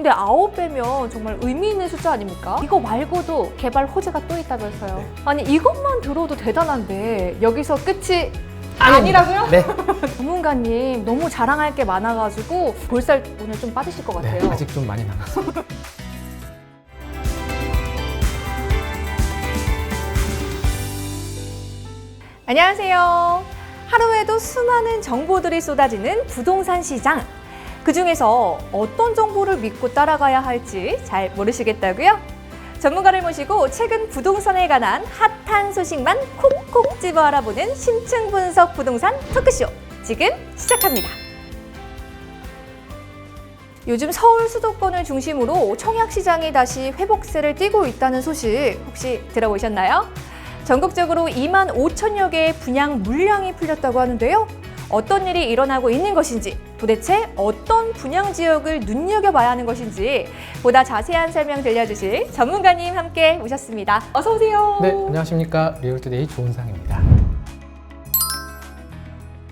근데 9배면 정말 의미 있는 숫자 아닙니까? 이거 말고도 개발 호재가 또 있다면서요. 네. 아니 이것만 들어도 대단한데 여기서 끝이 아닙니다. 아니라고요? 네. 전문가님 너무 자랑할 게 많아가지고 볼살 오늘 좀 빠지실 것 같아요. 네, 아직 좀 많이 남았어요. 안녕하세요. 하루에도 수많은 정보들이 쏟아지는 부동산 시장. 그중에서 어떤 정보를 믿고 따라가야 할지 잘 모르시겠다고요? 전문가를 모시고 최근 부동산에 관한 핫한 소식만 콕콕 집어 알아보는 심층 분석 부동산 토크쇼 지금 시작합니다. 요즘 서울 수도권을 중심으로 청약 시장이 다시 회복세를 띠고 있다는 소식 혹시 들어보셨나요? 전국적으로 2만 5천여 개의 분양 물량이 풀렸다고 하는데요. 어떤 일이 일어나고 있는 것인지, 도대체 어떤 분양 지역을 눈여겨봐야 하는 것인지 보다 자세한 설명 들려주실 전문가님 함께 모셨습니다. 어서 오세요. 네, 안녕하십니까. 리얼투데이 조은상입니다.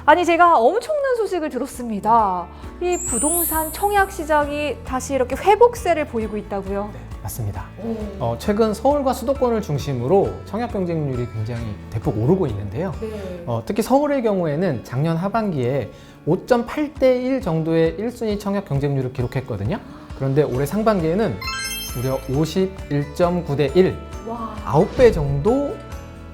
아니 제가 엄청난 소식을 들었습니다. 이 부동산 청약 시장이 다시 이렇게 회복세를 보이고 있다고요? 네, 맞습니다. 최근 서울과 수도권을 중심으로 청약 경쟁률이 굉장히 대폭 오르고 있는데요. 네. 특히 서울의 경우에는 작년 하반기에 5.8대 1 정도의 1순위 청약 경쟁률을 기록했거든요. 그런데 올해 상반기에는 무려 51.9대 1, 와. 9배 정도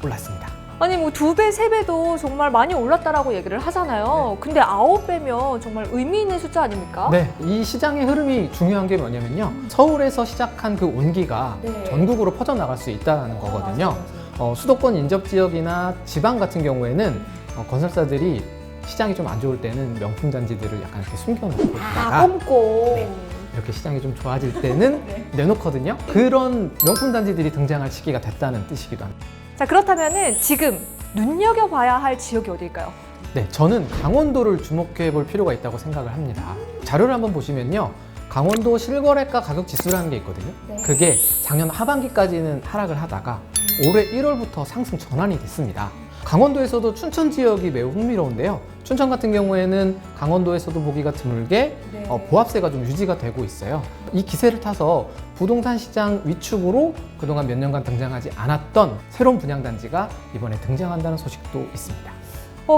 올랐습니다. 아니 뭐 2배, 3배도 정말 많이 올랐다라고 얘기를 하잖아요. 근데 9배면 정말 의미 있는 숫자 아닙니까? 네, 이 시장의 흐름이 중요한 게 뭐냐면요. 서울에서 시작한 그 온기가 네. 전국으로 퍼져나갈 수 있다는 거거든요. 맞아요. 수도권 인접 지역이나 지방 같은 경우에는 건설사들이 시장이 좀 안 좋을 때는 명품 단지들을 약간 이렇게 숨겨놓고 있다가 꼼꼼. 네. 이렇게 시장이 좀 좋아질 때는 네. 내놓거든요. 그런 명품 단지들이 등장할 시기가 됐다는 뜻이기도 합니다. 자 그렇다면은 지금 눈여겨봐야 할 지역이 어딜까요? 네, 저는 강원도를 주목해 볼 필요가 있다고 생각을 합니다. 자료를 한번 보시면요. 강원도 실거래가 가격 지수라는 게 있거든요. 네. 그게 작년 하반기까지는 하락을 하다가 올해 1월부터 상승 전환이 됐습니다. 강원도에서도 춘천 지역이 매우 흥미로운데요. 춘천 같은 경우에는 강원도에서도 보기가 드물게 네. 보합세가 좀 유지가 되고 있어요. 이 기세를 타서 부동산 시장 위축으로 그동안 몇 년간 등장하지 않았던 새로운 분양단지가 이번에 등장한다는 소식도 있습니다.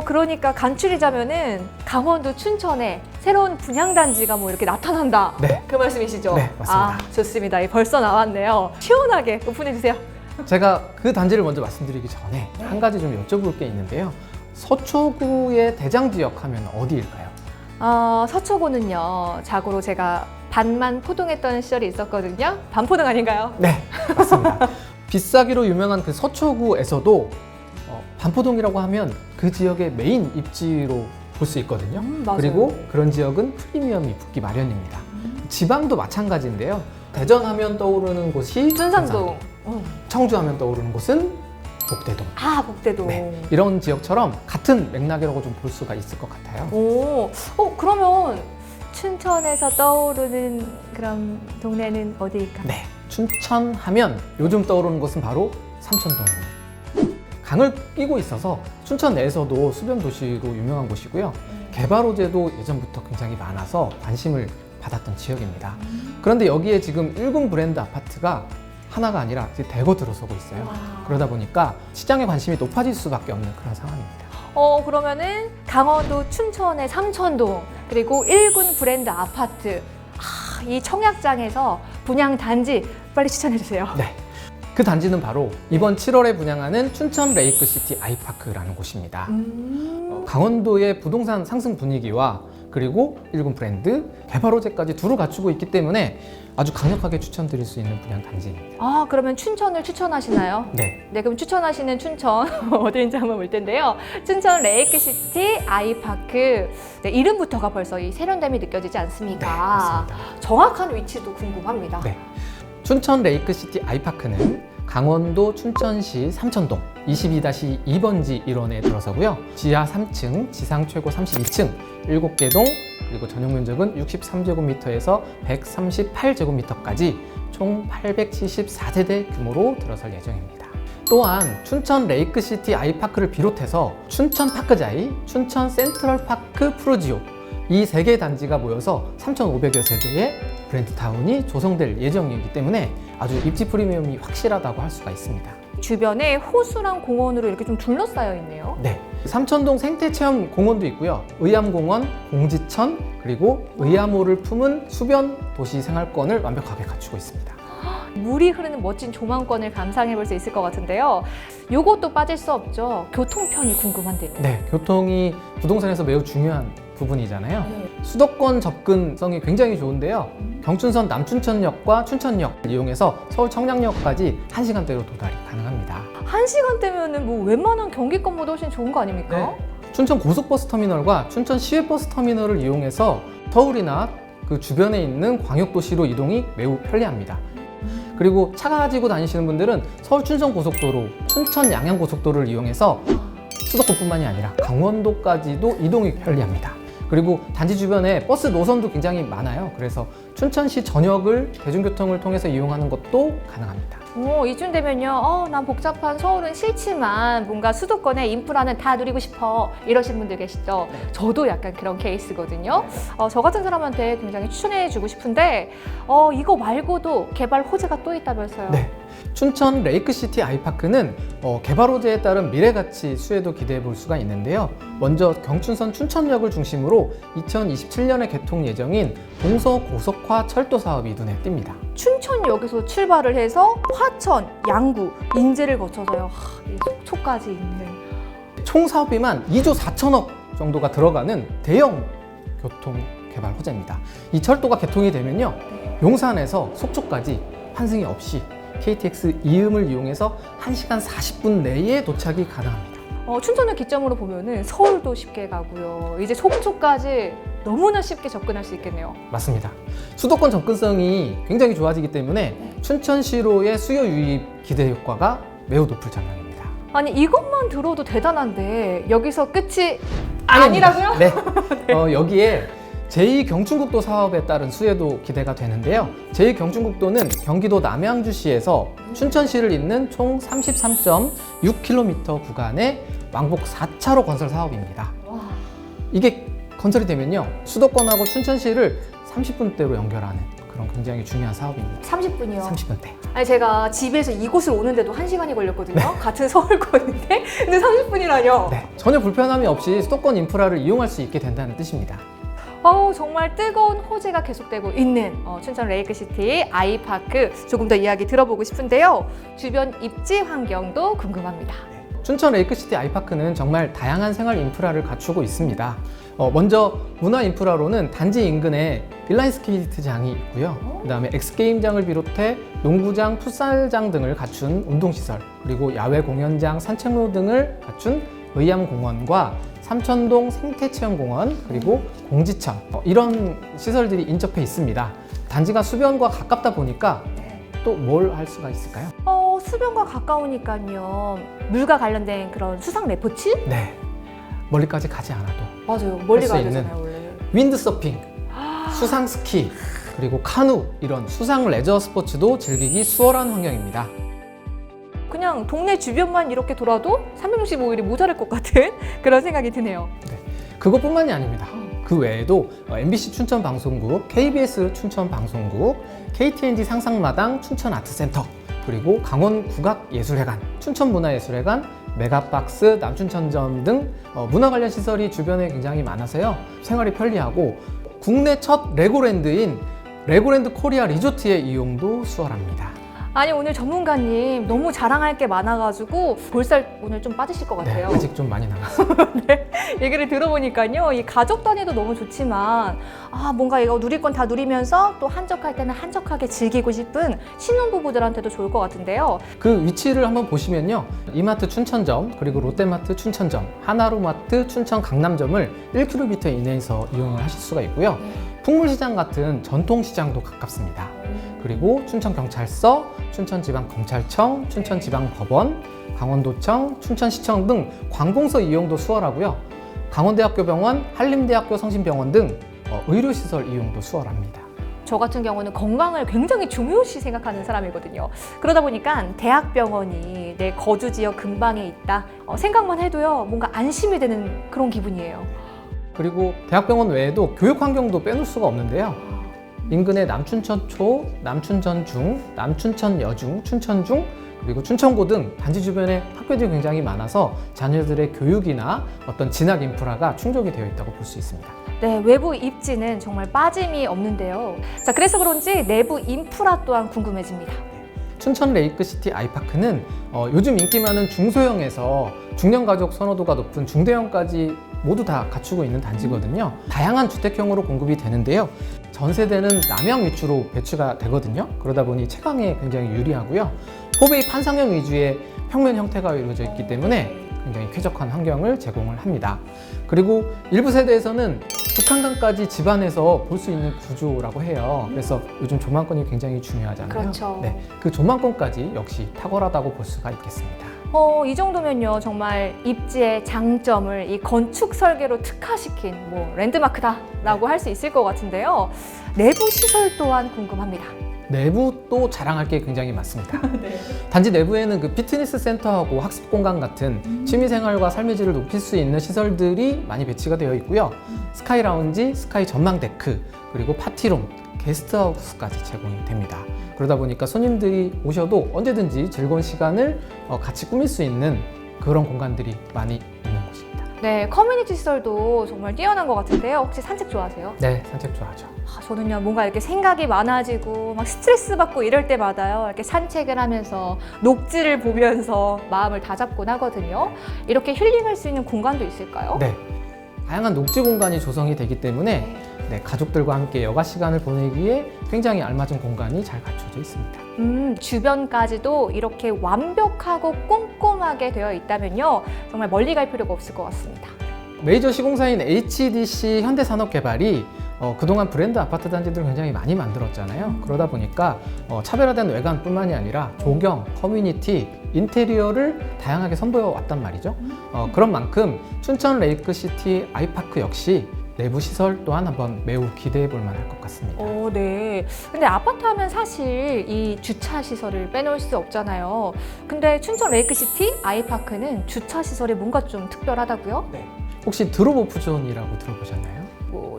그러니까 간추리자면은 강원도 춘천에 새로운 분양단지가 뭐 이렇게 나타난다. 네. 그 말씀이시죠? 네, 맞습니다. 좋습니다. 벌써 나왔네요. 시원하게 오픈해주세요. 제가 그 단지를 먼저 말씀드리기 전에 한 가지 좀 여쭤볼 게 있는데요. 서초구의 대장 지역 하면 어디일까요? 서초구는요. 자고로 제가 반만 포동했던 시절이 있었거든요. 반포동 아닌가요? 네, 맞습니다. 비싸기로 유명한 그 서초구에서도 반포동이라고 하면 그 지역의 메인 입지로 볼 수 있거든요. 맞아요. 그리고 그런 지역은 프리미엄이 붙기 마련입니다. 지방도 마찬가지인데요. 대전 하면 떠오르는 곳이 춘상동. 청주 하면 떠오르는 곳은 복대동. 복대동. 네, 이런 지역처럼 같은 맥락이라고 좀 볼 수가 있을 것 같아요. 그러면 춘천에서 떠오르는 그런 동네는 어디일까요? 네, 춘천 하면 요즘 떠오르는 곳은 바로 삼천동입니다. 강을 끼고 있어서 춘천 내에서도 수변 도시로 유명한 곳이고요. 개발 호재도 예전부터 굉장히 많아서 관심을 받았던 지역입니다. 그런데 여기에 지금 1군 브랜드 아파트가 하나가 아니라 이제 대거 들어서고 있어요. 그러다 보니까 시장의 관심이 높아질 수밖에 없는 그런 상황입니다. 그러면은 강원도 춘천의 삼천동 그리고 1군 브랜드 아파트 이 청약장에서 분양 단지 빨리 추천해 주세요. 네, 그 단지는 바로 이번 7월에 분양하는 춘천 레이크시티 아이파크라는 곳입니다. 강원도의 부동산 상승 분위기와 그리고 1군 브랜드, 개발 호재까지 두루 갖추고 있기 때문에 아주 강력하게 추천드릴 수 있는 분양 단지입니다. 그러면 춘천을 추천하시나요? 네. 네, 그럼 추천하시는 춘천 어디인지 한번 볼 텐데요. 춘천 레이크시티 아이파크. 네, 이름부터가 벌써 이 세련됨이 느껴지지 않습니까? 네, 맞습니다. 정확한 위치도 궁금합니다. 네. 춘천 레이크시티 아이파크는 강원도 춘천시 삼천동 22-2번지 1원에 들어서고요. 지하 3층, 지상 최고 32층, 7개 동, 그리고 전용 면적은 63제곱미터에서 138제곱미터까지 총 874세대 규모로 들어설 예정입니다. 또한 춘천 레이크시티 아이파크를 비롯해서 춘천 파크자이, 춘천 센트럴파크 프루지오 이 3개 단지가 모여서 3,500여 세대의 브랜드타운이 조성될 예정이기 때문에 아주 입지 프리미엄이 확실하다고 할 수가 있습니다. 주변에 호수랑 공원으로 이렇게 좀 둘러싸여 있네요. 네, 삼천동 생태체험 공원도 있고요. 의암공원, 공지천, 그리고 의암호를 품은 수변 도시 생활권을 완벽하게 갖추고 있습니다. 물이 흐르는 멋진 조망권을 감상해 볼 수 있을 것 같은데요. 요것도 빠질 수 없죠. 교통편이 궁금한데요. 네, 교통이 부동산에서 매우 중요한 부분이잖아요. 수도권 접근성이 굉장히 좋은데요. 경춘선 남춘천역과 춘천역을 이용해서 서울 청량역까지 1시간대로 도달이 가능합니다. 1시간대면은 뭐 웬만한 경기권보다 훨씬 좋은 거 아닙니까? 춘천 고속버스 터미널과 춘천 시외버스 터미널을 이용해서 서울이나 그 주변에 있는 광역도시로 이동이 매우 편리합니다. 그리고 차가 가지고 다니시는 분들은 서울 춘천 고속도로, 춘천 양양 고속도로를 이용해서 수도권뿐만이 아니라 강원도까지도 이동이 편리합니다. 그리고 단지 주변에 버스 노선도 굉장히 많아요. 그래서 춘천시 전역을 대중교통을 통해서 이용하는 것도 가능합니다. 이쯤 되면요. 난 복잡한 서울은 싫지만 뭔가 수도권의 인프라는 다 누리고 싶어 이러신 분들 계시죠? 저도 약간 그런 케이스거든요. 저 같은 사람한테 굉장히 추천해주고 싶은데 이거 말고도 개발 호재가 또 있다면서요? 네. 춘천 레이크시티 아이파크는 개발 호재에 따른 미래가치 수혜도 기대해 볼 수가 있는데요. 먼저 경춘선 춘천역을 중심으로 2027년에 개통 예정인 동서고속화 철도 사업이 눈에 띕니다. 춘천역에서 출발을 해서 화천, 양구, 인제를 거쳐서요. 이 속초까지 있는. 총 사업비만 2조 4천억 정도가 들어가는 대형 교통 개발 호재입니다. 이 철도가 개통이 되면요. 용산에서 속초까지 환승이 없이 KTX 이음을 이용해서 1시간 40분 내에 도착이 가능합니다. 춘천을 기점으로 보면은 서울도 쉽게 가고요. 이제 속초까지 너무나 쉽게 접근할 수 있겠네요. 맞습니다. 수도권 접근성이 굉장히 좋아지기 때문에 춘천시로의 수요 유입 기대 효과가 매우 높을 전망입니다. 아니 이것만 들어도 대단한데 여기서 끝이 아니라고요? 네. 여기에 제2경춘국도 사업에 따른 수혜도 기대가 되는데요. 제2경춘국도는 경기도 남양주시에서 춘천시를 잇는 총 33.6km 구간의 왕복 4차로 건설 사업입니다. 이게 건설이 되면요. 수도권하고 춘천시를 30분대로 연결하는 그런 굉장히 중요한 사업입니다. 30분이요? 30분대. 아니 제가 집에서 이곳을 오는데도 1시간이 걸렸거든요. 같은 서울권인데 근데 30분이라뇨? 네. 전혀 불편함이 없이 수도권 인프라를 이용할 수 있게 된다는 뜻입니다. 정말 뜨거운 호재가 계속되고 있는 춘천 레이크시티 아이파크 조금 더 이야기 들어보고 싶은데요. 주변 입지 환경도 궁금합니다. 춘천 레이크시티 아이파크는 정말 다양한 생활 인프라를 갖추고 있습니다. 먼저 문화 인프라로는 단지 인근에 인라인 스케이트장이 있고요. 그 다음에 엑스게임장을 비롯해 농구장, 풋살장 등을 갖춘 운동시설, 그리고 야외 공연장, 산책로 등을 갖춘 의암공원과 삼천동 생태체험공원, 그리고 공지천 이런 시설들이 인접해 있습니다. 단지가 수변과 가깝다 보니까 또 뭘 할 수가 있을까요? 수변과 가까우니까요. 물과 관련된 그런 수상 레포츠? 네, 멀리까지 가지 않아도 맞아요. 멀리 수 가야 있는 되잖아요, 원래. 윈드서핑, 수상 스키, 그리고 카누 이런 수상 레저 스포츠도 즐기기 수월한 환경입니다. 그냥 동네 주변만 이렇게 돌아도 365일이 모자랄 것 같은 그런 생각이 드네요. 네, 그것뿐만이 아닙니다. 그 외에도 MBC 춘천 방송국, KBS 춘천 방송국, KTNG 상상마당 춘천 아트센터, 그리고 강원 국악예술회관, 춘천문화예술회관, 메가박스, 남춘천점 등 문화 관련 시설이 주변에 굉장히 많아서요. 생활이 편리하고 국내 첫 레고랜드인 레고랜드 코리아 리조트의 이용도 수월합니다. 아니 오늘 전문가님 너무 자랑할 게 많아가지고 볼살 오늘 좀 빠지실 것 같아요. 네, 아직 좀 많이 남았어요. 네, 얘기를 들어보니까요. 이 가족 단위도 너무 좋지만 뭔가 이거 누릴 건 다 누리면서 또 한적할 때는 한적하게 즐기고 싶은 신혼부부들한테도 좋을 것 같은데요. 그 위치를 한번 보시면요. 이마트 춘천점, 그리고 롯데마트 춘천점, 하나로마트 춘천 강남점을 1km 이내에서 이용을 하실 수가 있고요. 풍물시장 같은 전통시장도 가깝습니다. 그리고 춘천경찰서, 춘천지방검찰청, 춘천지방법원, 강원도청, 춘천시청 등 관공서 이용도 수월하고요. 강원대학교 병원, 한림대학교 성심병원 등 의료시설 이용도 수월합니다. 저 같은 경우는 건강을 굉장히 중요시 생각하는 사람이거든요. 그러다 보니까 대학병원이 내 거주 지역 근방에 있다 생각만 해도요 뭔가 안심이 되는 그런 기분이에요. 그리고 대학병원 외에도 교육 환경도 빼놓을 수가 없는데요. 인근의 남춘천 초, 남춘천 중, 남춘천 여중, 춘천 중, 그리고 춘천고 등 단지 주변에 학교들이 굉장히 많아서 자녀들의 교육이나 어떤 진학 인프라가 충족이 되어 있다고 볼 수 있습니다. 네, 외부 입지는 정말 빠짐이 없는데요. 자, 그래서 그런지 내부 인프라 또한 궁금해집니다. 춘천 레이크시티 아이파크는 요즘 인기 많은 중소형에서 중년 가족 선호도가 높은 중대형까지 모두 다 갖추고 있는 단지거든요. 다양한 주택형으로 공급이 되는데요. 전세대는 남향 위주로 배치가 되거든요. 그러다 보니 채광에 굉장히 유리하고요. 포베이 판상형 위주의 평면 형태가 이루어져 있기 때문에 굉장히 쾌적한 환경을 제공을 합니다. 그리고 일부 세대에서는 북한강까지 집안에서 볼 수 있는 구조라고 해요. 그래서 요즘 조망권이 굉장히 중요하잖아요. 그렇죠. 네, 그 조망권까지 역시 탁월하다고 볼 수가 있겠습니다. 이 정도면요, 정말 입지의 장점을 이 건축 설계로 특화시킨 랜드마크다라고 할 수 있을 것 같은데요. 내부 시설 또한 궁금합니다. 내부도 자랑할 게 굉장히 많습니다. 네. 단지 내부에는 그 피트니스 센터하고 학습 공간 같은 취미생활과 삶의 질을 높일 수 있는 시설들이 많이 배치가 되어 있고요. 스카이 라운지, 스카이 전망 데크, 그리고 파티룸, 게스트하우스까지 제공이 됩니다. 그러다 보니까 손님들이 오셔도 언제든지 즐거운 시간을 같이 꾸밀 수 있는 그런 공간들이 많이 있는 곳입니다. 네, 커뮤니티 시설도 정말 뛰어난 것 같은데요. 혹시 산책 좋아하세요? 네, 산책 좋아하죠. 저는요, 뭔가 이렇게 생각이 많아지고 막 스트레스 받고 이럴 때마다요, 이렇게 산책을 하면서 녹지를 보면서 마음을 다잡곤 하거든요. 이렇게 힐링할 수 있는 공간도 있을까요? 네, 다양한 녹지 공간이 조성이 되기 때문에 가족들과 함께 여가 시간을 보내기에 굉장히 알맞은 공간이 잘 갖춰져 있습니다. 주변까지도 이렇게 완벽하고 꼼꼼하게 되어 있다면요, 정말 멀리 갈 필요가 없을 것 같습니다. 메이저 시공사인 HDC 현대산업개발이 그동안 브랜드 아파트 단지들을 굉장히 많이 만들었잖아요. 그러다 보니까 차별화된 외관뿐만이 아니라 조경, 커뮤니티, 인테리어를 다양하게 선보여 왔단 말이죠. 그런 만큼 춘천 레이크시티 아이파크 역시 내부 시설 또한 한번 매우 기대해 볼 만할 것 같습니다. 네. 근데 아파트 하면 사실 이 주차 시설을 빼놓을 수 없잖아요. 근데 춘천 레이크시티 아이파크는 주차 시설이 뭔가 좀 특별하다고요? 네. 혹시 드롭오프존이라고 들어보셨나요?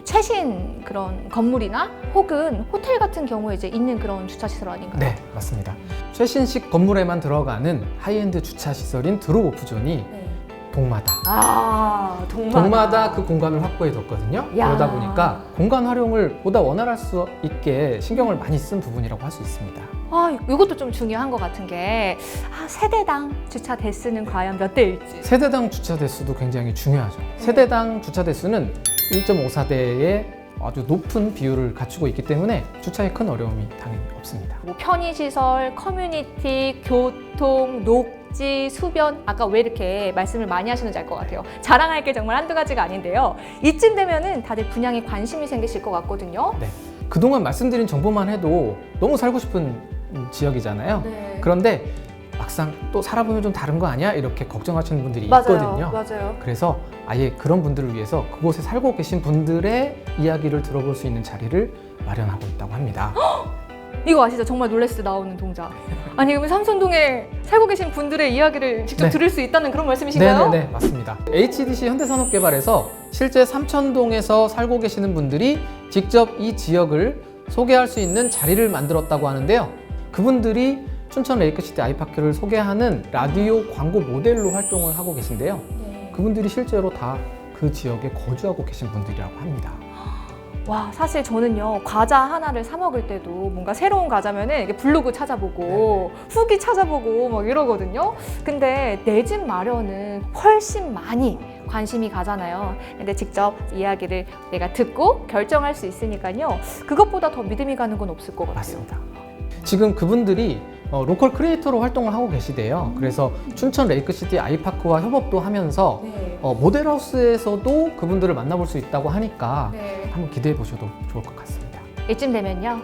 최신 그런 건물이나 혹은 호텔 같은 경우에 이제 있는 그런 주차 시설 아닌가요? 네, 맞습니다. 최신식 건물에만 들어가는 하이엔드 주차 시설인 드롭오프존이 동마다. 동마다 그 공간을 확보해 뒀거든요. 그러다 보니까 공간 활용을 보다 원활할 수 있게 신경을 많이 쓴 부분이라고 할 수 있습니다. 이것도 좀 중요한 것 같은 게 세대당 주차 대수는 과연 몇 대일지. 세대당 주차 대수도 굉장히 중요하죠. 세대당 주차 대수는 1.54대의 아주 높은 비율을 갖추고 있기 때문에 주차에 큰 어려움이 당연히 없습니다. 편의시설, 커뮤니티, 교통, 녹지, 수변, 아까 왜 이렇게 말씀을 많이 하시는지 알 것 같아요. 자랑할 게 정말 한두 가지가 아닌데요. 이쯤 되면은 다들 분양에 관심이 생기실 것 같거든요. 네. 그동안 말씀드린 정보만 해도 너무 살고 싶은 지역이잖아요. 네. 그런데 막상 또 살아보면 좀 다른 거 아니야? 이렇게 걱정하시는 분들이 맞아요. 있거든요. 맞아요. 그래서 아예 그런 분들을 위해서 그곳에 살고 계신 분들의 이야기를 들어볼 수 있는 자리를 마련하고 있다고 합니다. 이거 아시죠? 정말 놀랬을 때 나오는 동작. 아니, 그럼 삼선동에 살고 계신 분들의 이야기를 직접 들을 수 있다는 그런 말씀이신가요? 네, 맞습니다. HDC 현대산업개발에서 실제 삼천동에서 살고 계시는 분들이 직접 이 지역을 소개할 수 있는 자리를 만들었다고 하는데요. 그분들이 춘천 레이크시티 아이파크를 소개하는 라디오 광고 모델로 활동을 하고 계신데요. 그분들이 실제로 다 그 지역에 거주하고 계신 분들이라고 합니다. 와, 사실 저는요, 과자 하나를 사 먹을 때도 뭔가 새로운 과자면은 이렇게 블로그 찾아보고 후기 찾아보고 막 이러거든요. 근데 내 집 마련은 훨씬 많이 관심이 가잖아요. 근데 직접 이야기를 내가 듣고 결정할 수 있으니까요. 그것보다 더 믿음이 가는 건 없을 것 같아요. 맞습니다. 지금 그분들이 로컬 크리에이터로 활동을 하고 계시대요. 그래서 춘천 레이크시티 아이파크와 협업도 하면서 모델하우스에서도 그분들을 만나볼 수 있다고 하니까 한번 기대해 보셔도 좋을 것 같습니다. 이쯤 되면요,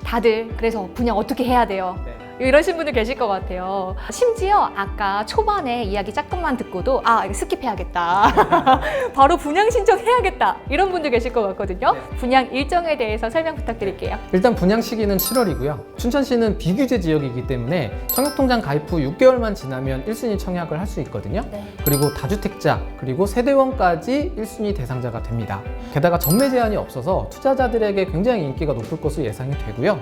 다들 그래서 분양 어떻게 해야 돼요? 이러신 분들 계실 것 같아요. 심지어 아까 초반에 이야기 조금만 듣고도 아, 이거 스킵해야겠다. 바로 분양 신청해야겠다. 이런 분들 계실 것 같거든요. 분양 일정에 대해서 설명 부탁드릴게요. 일단 분양 시기는 7월이고요. 춘천시는 비규제 지역이기 때문에 청약통장 가입 후 6개월만 지나면 1순위 청약을 할 수 있거든요. 그리고 다주택자, 그리고 세대원까지 1순위 대상자가 됩니다. 게다가 전매 제한이 없어서 투자자들에게 굉장히 인기가 높을 것으로 예상이 되고요.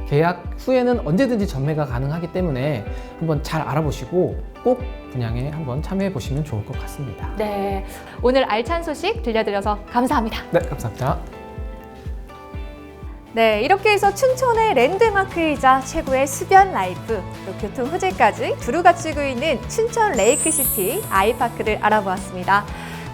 계약 후에는 언제든지 전매가 가능하기 때문에 한번 잘 알아보시고 꼭 분양에 한번 참여해 보시면 좋을 것 같습니다. 네, 오늘 알찬 소식 들려드려서 감사합니다. 네, 감사합니다. 네, 이렇게 해서 춘천의 랜드마크이자 최고의 수변 라이프, 또 교통 호재까지 두루 갖추고 있는 춘천 레이크시티 아이파크를 알아보았습니다.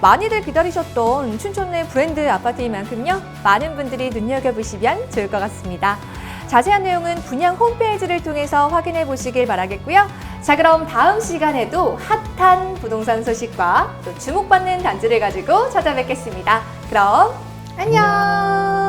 많이들 기다리셨던 춘천 내 브랜드 아파트인 만큼요, 많은 분들이 눈여겨보시면 좋을 것 같습니다. 자세한 내용은 분양 홈페이지를 통해서 확인해 보시길 바라겠고요. 자, 그럼 다음 시간에도 핫한 부동산 소식과 또 주목받는 단지를 가지고 찾아뵙겠습니다. 그럼 안녕!